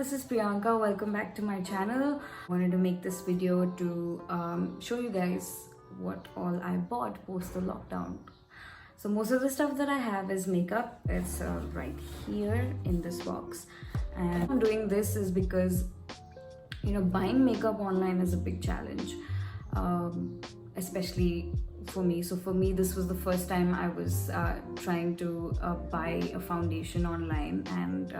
this is Priyanka. Welcome back to my channel. I wanted to make this video to show you guys what all I bought post the lockdown. So most of the stuff that I have is makeup. It's right here in this box. And I'm doing this is because, you know, buying makeup online is a big challenge, especially for me. So for me, this was the first time I was trying to buy a foundation online, and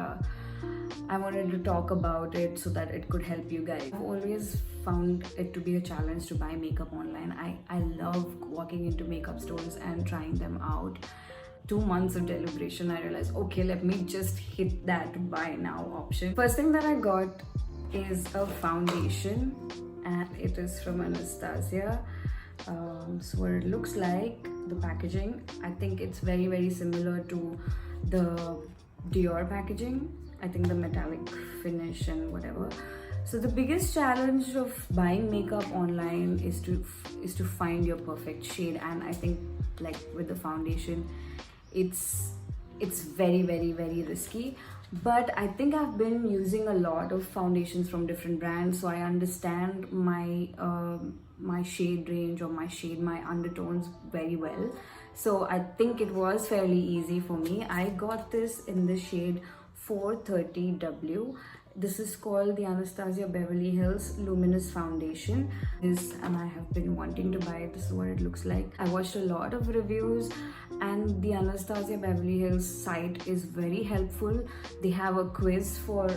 I wanted to talk about it so that it could help you guys. I've always found it to be a challenge to buy makeup online. I love walking into makeup stores and trying them out. 2 months of deliberation, I realized, okay, let me just hit that buy now option. First thing that I got is a foundation, and it is from Anastasia. So what it looks like, the packaging, I think it's very similar to the Dior packaging. I think the metallic finish and whatever. So the biggest challenge of buying makeup online is to find your perfect shade, and I think like with the foundation, it's very risky. But I think I've been using a lot of foundations from different brands, so I understand my my shade range or my undertones very well. So I think it was fairly easy for me. I got this in the shade 430W. This is called the Anastasia Beverly Hills Luminous Foundation. And I have been wanting to buy it. This is what it looks like. I watched a lot of reviews, and the Anastasia Beverly Hills site is very helpful. They have a quiz for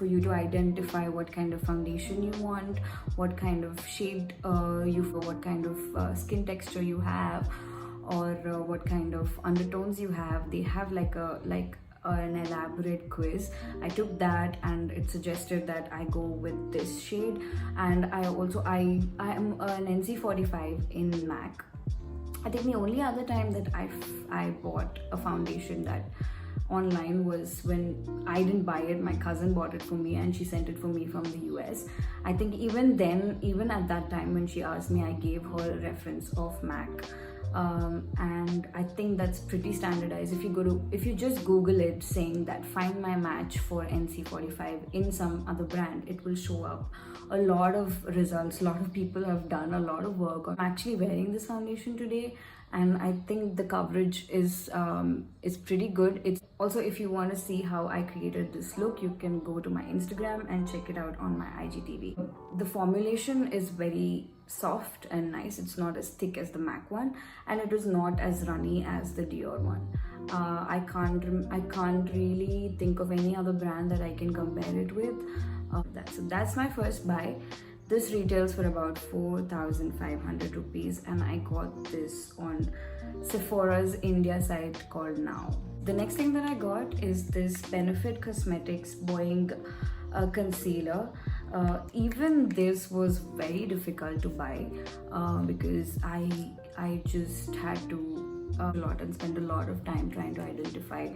you to identify what kind of foundation you want, what kind of shade what kind of skin texture you have, or what kind of undertones you have. They have an elaborate quiz. I took that, and it suggested that I go with this shade. And I am an NC45 in M.A.C. I think the only other time that I bought a foundation that online was when I didn't buy it. My cousin bought it for me, and she sent it for me from the US. I think even at that time when she asked me, I gave her a reference of M.A.C. And I think that's pretty standardized. If you just Google it saying that find my match for NC45 in some other brand, it will show up a lot of results. A lot of people have done a lot of work. I'm actually wearing this foundation today, and I think the coverage is pretty good. It's also, if you want to see how I created this look, you can go to my Instagram and check it out on my IGTV. The formulation is very soft and nice. It's not as thick as the M.A.C one, and it is not as runny as the Dior one. I can't really think of any other brand that I can compare it with. So that's my first buy. This retails for about 4,500 rupees, and I got this on Sephora's India site called NNNOW. The next thing that I got is this Benefit Cosmetics Boying concealer. Even this was very difficult to buy because I just had to spend a lot of time trying to identify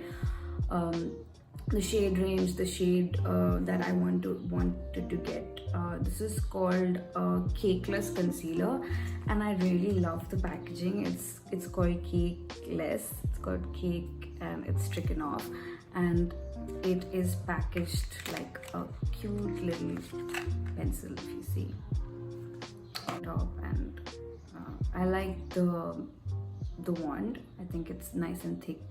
the shade range, the shade that I wanted to get. This is called Cakeless Concealer, and I really love the packaging. It's called Cakeless. It's called Cake, and it's stricken off, and it is packaged like a cute little pencil, if you see top. And I like the wand. I think it's nice and thick.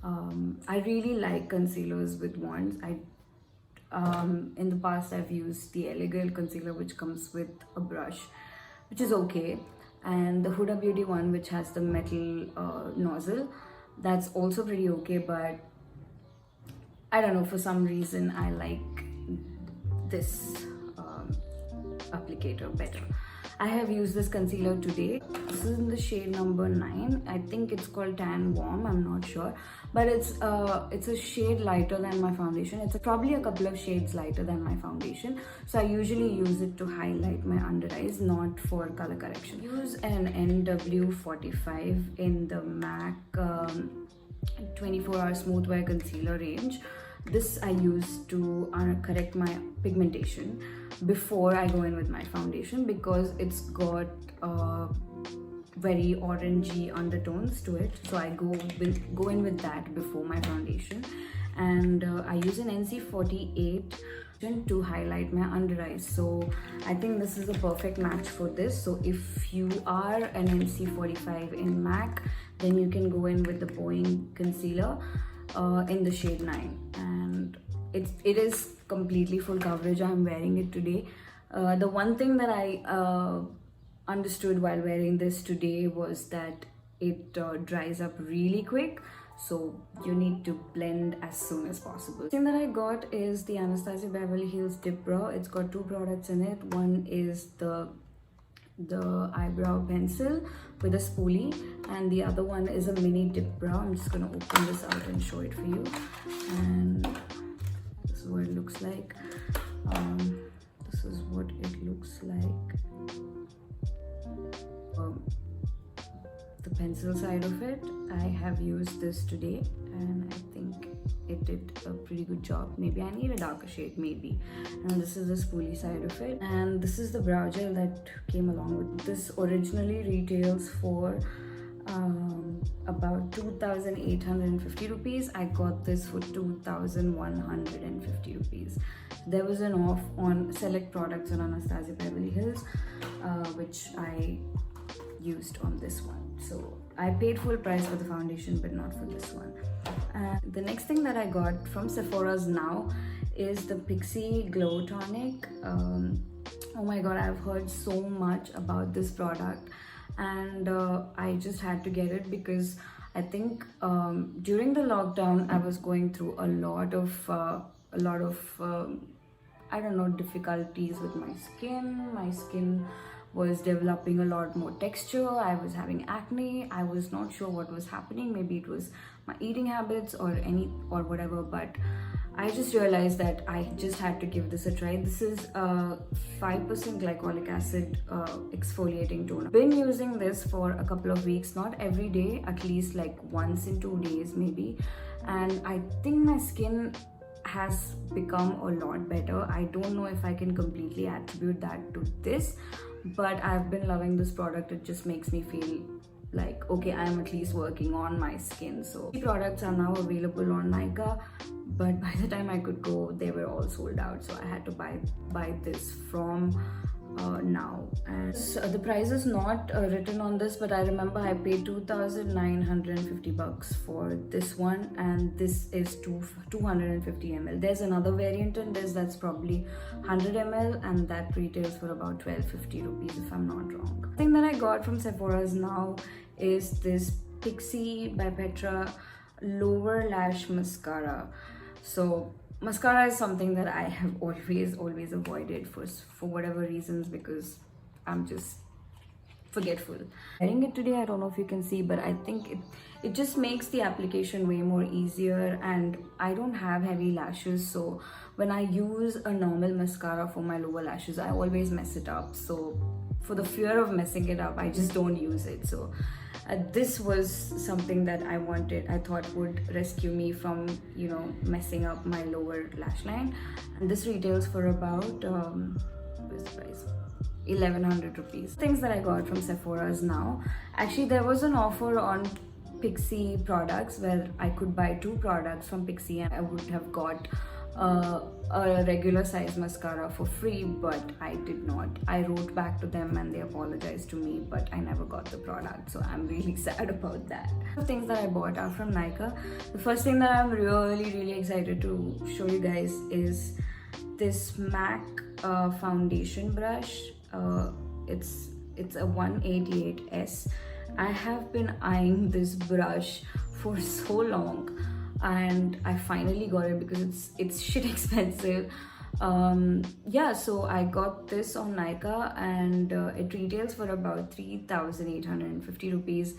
I really like concealers with wands. In the past I've used the Elegant concealer, which comes with a brush, which is okay, and the Huda Beauty one, which has the metal nozzle, that's also pretty okay. But I don't know, for some reason I like this applicator better. I have used this concealer today. This is in the shade number 9. I think it's called Tan Warm, I'm not sure. But it's a shade lighter than my foundation. It's probably a couple of shades lighter than my foundation. So I usually use it to highlight my under eyes, not for color correction. Use an NW45 in the M.A.C 24-hour Smooth Wear Concealer range. This I use to correct my pigmentation before I go in with my foundation, because it's got very orangey undertones to it. So I go in with that before my foundation, and I use an NC48 to highlight my under eyes. So I think this is a perfect match for this. So if you are an NC45 in MAC, then you can go in with the Boeing concealer in the shade 9, and it is completely full coverage. I'm wearing it today. The one thing that I understood while wearing this today was that it dries up really quick, so you need to blend as soon as possible. The thing that I got is the Anastasia Beverly Hills Dip Brow. It's got two products in it. One is the eyebrow pencil with a spoolie, and the other one is a mini dip brow. I'm just gonna open this out and show it for you, and this is what it looks like. This is what it looks like. The pencil side of it, I have used this today, and I think it did a pretty good job. Maybe I need a darker shade, maybe. And this is the spoolie side of it, and this is the brow gel that came along with this. Originally retails for about 2,850 rupees. I got this for 2,150 rupees. There was an off on select products on Anastasia Beverly Hills, which I used on this one. So I paid full price for the foundation, but not for this one. The next thing that I got from Sephora's Now is the Pixie Glow Tonic. Oh my god, I've heard so much about this product, and I just had to get it because I think during the lockdown I was going through a lot of I don't know, difficulties with my skin. My skin was developing a lot more texture. I was having acne. I was not sure what was happening. Maybe it was my eating habits or whatever, but I just realized that I just had to give this a try. This is a 5% glycolic acid exfoliating toner. Been using this for a couple of weeks, not every day, at least like once in 2 days maybe, and I think my skin has become a lot better. I don't know if I can completely attribute that to this, but I've been loving this product. It just makes me feel like, okay, I'm at least working on my skin. So the products are now available on Nykaa, but by the time I could go, they were all sold out, so I had to buy this from Now. And the price is not written on this, but I remember I paid 2,950 bucks for this one, and this is 250 ml. There's another variant in this that's probably 100 ml, and that retails for about 1,250 rupees if I'm not wrong. The thing that I got from Sephora's Now is this Pixie by Petra Lower Lash Mascara. So mascara is something that I have always avoided for whatever reasons, because I'm just forgetful. Wearing it today, I don't know if you can see, but I think it just makes the application way more easier, and I don't have heavy lashes, so when I use a normal mascara for my lower lashes, I always mess it up. So for the fear of messing it up, I just don't use it. So this was something that I thought would rescue me from, you know, messing up my lower lash line. And this retails for about, what's the price? 1,100 rupees. Things that I got from Sephora's Now. Actually, there was an offer on Pixie products where I could buy 2 products from Pixie, and I would have got a regular size mascara for free, but I did not. I wrote back to them and they apologized to me, but I never got the product, so I'm really sad about that. The things that I bought are from Nykaa. The first thing that I'm really excited to show you guys is this M.A.C foundation brush. It's a 188S. I have been eyeing this brush for so long, and I finally got it because it's shit expensive. Yeah, so I got this on Nykaa, and it retails for about 3,850 rupees.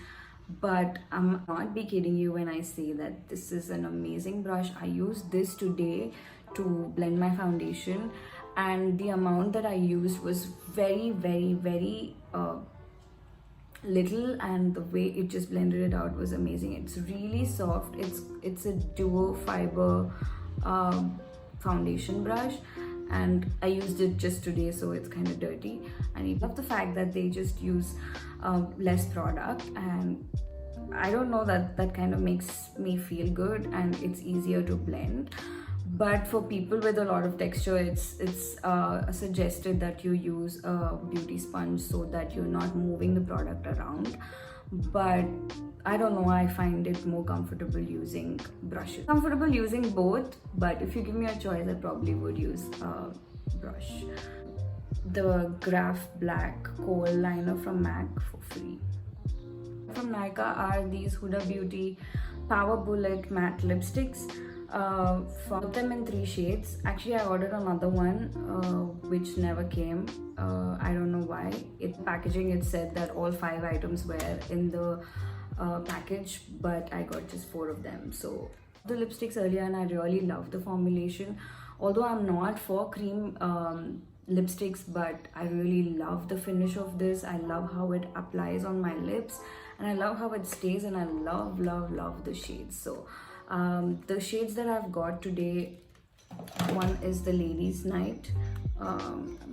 But I'm not be kidding you when I say that this is an amazing brush. I used this today to blend my foundation, and the amount that I used was very little, and the way it just blended it out was amazing. It's really soft. It's a duo fiber foundation brush, and I used it just today, so it's kind of dirty. And I love the fact that they just use less product, and I don't know, that kind of makes me feel good, and it's easier to blend. But for people with a lot of texture, it's suggested that you use a beauty sponge so that you're not moving the product around. But I don't know, I find it more comfortable using brushes. Comfortable using both, but if you give me a choice, I probably would use a brush. The Graph Black Kohl Liner from MAC for free. From Nykaa are these Huda Beauty Power Bullet Matte Lipsticks. Found them in 3 shades. Actually, I ordered another one which never came. I don't know why. Packaging, it said that all 5 items were in the package, but I got just 4 of them. So the lipsticks earlier, and I really love the formulation. Although I'm not for cream lipsticks, but I really love the finish of this. I love how it applies on my lips, and I love how it stays, and I love the shades. So the shades that I've got today, one is the Ladies Night.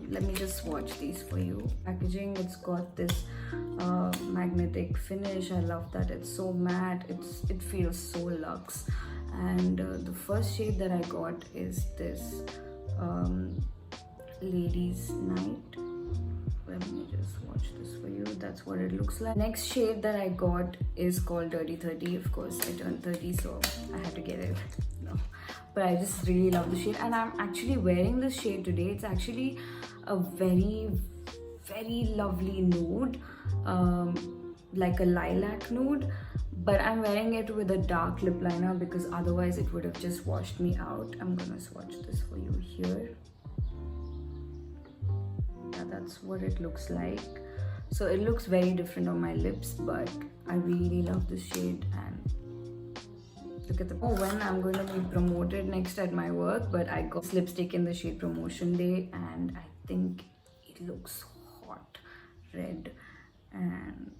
Let me just swatch these for you. Packaging, it's got this magnetic finish. I love that it's so matte. It feels so luxe. And the first shade that I got is this Ladies Night. Let me just swatch this for you. That's what it looks like. Next shade that I got is called Dirty 30. Of course, I turned 30, so I had to get it. No, but I just really love the shade, and I'm actually wearing this shade today. It's actually a very lovely nude, like a lilac nude, but I'm wearing it with a dark lip liner because otherwise it would have just washed me out. I'm gonna swatch this for you here. Yeah, that's what it looks like. So it looks very different on my lips, but I really love this shade. And look at the when I'm going to be promoted next at my work, but I got this lipstick in the shade Promotion Day, and I think it looks hot red. And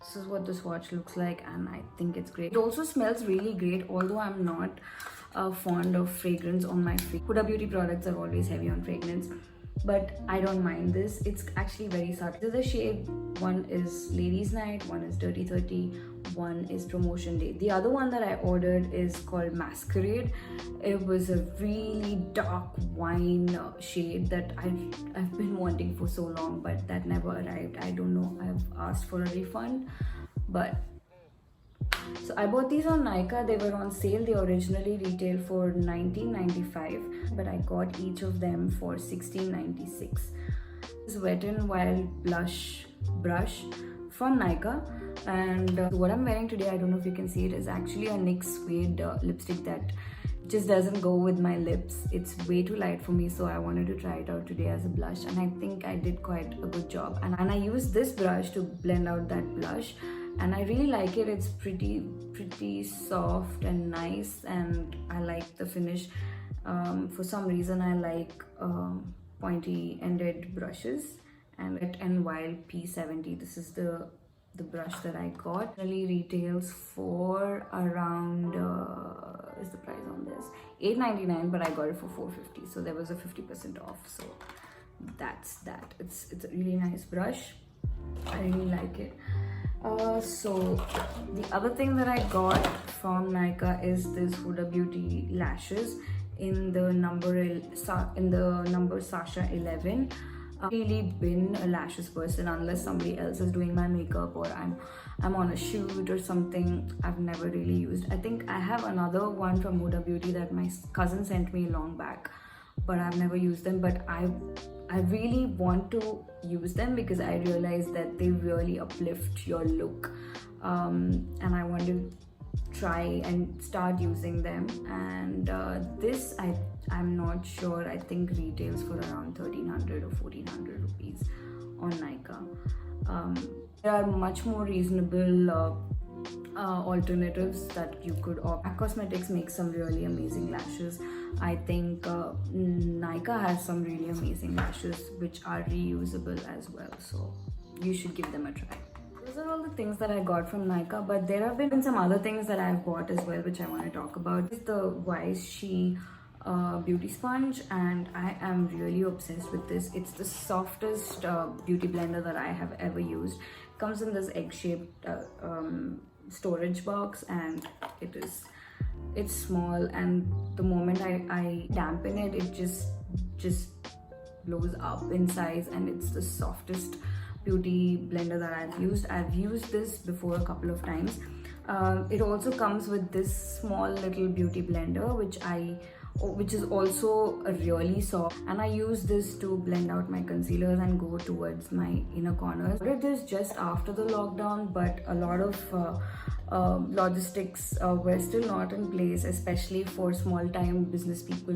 this is what the swatch looks like, and I think it's great. It also smells really great, although I'm not fond of fragrance on my face. Huda Beauty products are always heavy on fragrance, but I don't mind this. It's actually very subtle. This is the shade. One is Ladies Night, one is Dirty 30, one is Promotion Day. The other one that I ordered is called Masquerade. It was a really dark wine shade that I've been wanting for so long, but that never arrived. I don't know, I've asked for a refund, but so I bought these on Nykaa. They were on sale. They originally retailed for $19.95, but I got each of them for $16.96. This Wet n Wild blush brush from Nykaa, and what I'm wearing today, I don't know if you can see it, is actually a NYX Suede lipstick that just doesn't go with my lips. It's way too light for me, so I wanted to try it out today as a blush, and I think I did quite a good job. And I used this brush to blend out that blush, and I really like it. It's pretty soft and nice, and I like the finish. For some reason, I like pointy ended brushes. And Wet n Wild P70, this is the brush that I got. It really retails for around is the price on this $8.99, but I got it for $4.50, so there was a 50% off. So that's that. It's a really nice brush. I really like it. So the other thing that I got from Nykaa is this Huda Beauty lashes in the number Sasha 11. I've really been a lashes person unless somebody else is doing my makeup or I'm on a shoot or something. I've never really used. I think I have another one from Huda Beauty that my cousin sent me long back, but I've never used them. But I really want to use them because I realize that they really uplift your look, and I want to try and start using them. And this I'm not sure, I think retails for around 1,300 or 1,400 rupees on Nykaa. There are much more reasonable alternatives that you could opt. MAC Cosmetics makes some really amazing lashes. I think Nykaa has some really amazing lashes which are reusable as well, so you should give them a try. Those are all the things that I got from Nykaa, but there have been some other things that I've bought as well which I want to talk about. It's the Wise She beauty sponge, and I am really obsessed with this. It's the softest beauty blender that I have ever used. It comes in this egg-shaped storage box, and it's small, and the moment I dampen it, it just blows up in size, and it's the softest beauty blender that I've used. I've used this before a couple of times. It also comes with this small little beauty blender which is also a really soft, and I use this to blend out my concealers and go towards my inner corners. I did this just after the lockdown, but a lot of logistics were still not in place, especially for small-time business people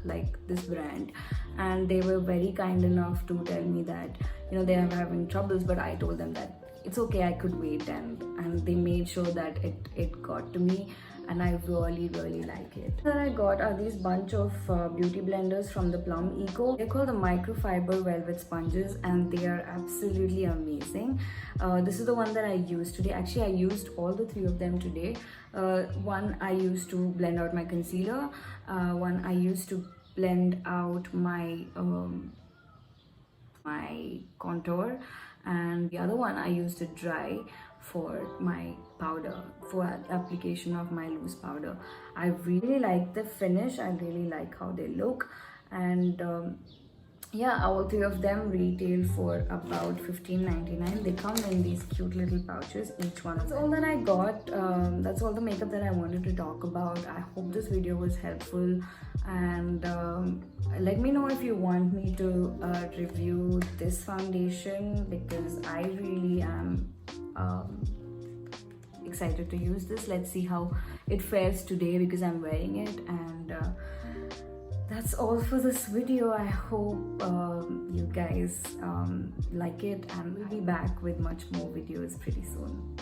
like this brand, and they were very kind enough to tell me that they are having troubles, but I told them that it's okay, I could wait, and they made sure that it got to me, and I really like it. What I got are these bunch of beauty blenders from the Plum Eco. They're called the microfiber velvet sponges, and they are absolutely amazing. This is the one that I used today. Actually, I used all the three of them today. One I used to blend out my concealer, one I used to blend out my my contour, and the other one I used to dry for my powder, for application of my loose powder. I really like the finish, I really like how they look, and yeah, all three of them retail for about $15.99. They come in these cute little pouches, each one. That's all that I got. That's all the makeup that I wanted to talk about. I hope this video was helpful, and let me know if you want me to review this foundation, because I really am excited to use this. Let's see how it fares today, because I'm wearing it, and that's all for this video. I hope you guys like it, and we'll be back with much more videos pretty soon.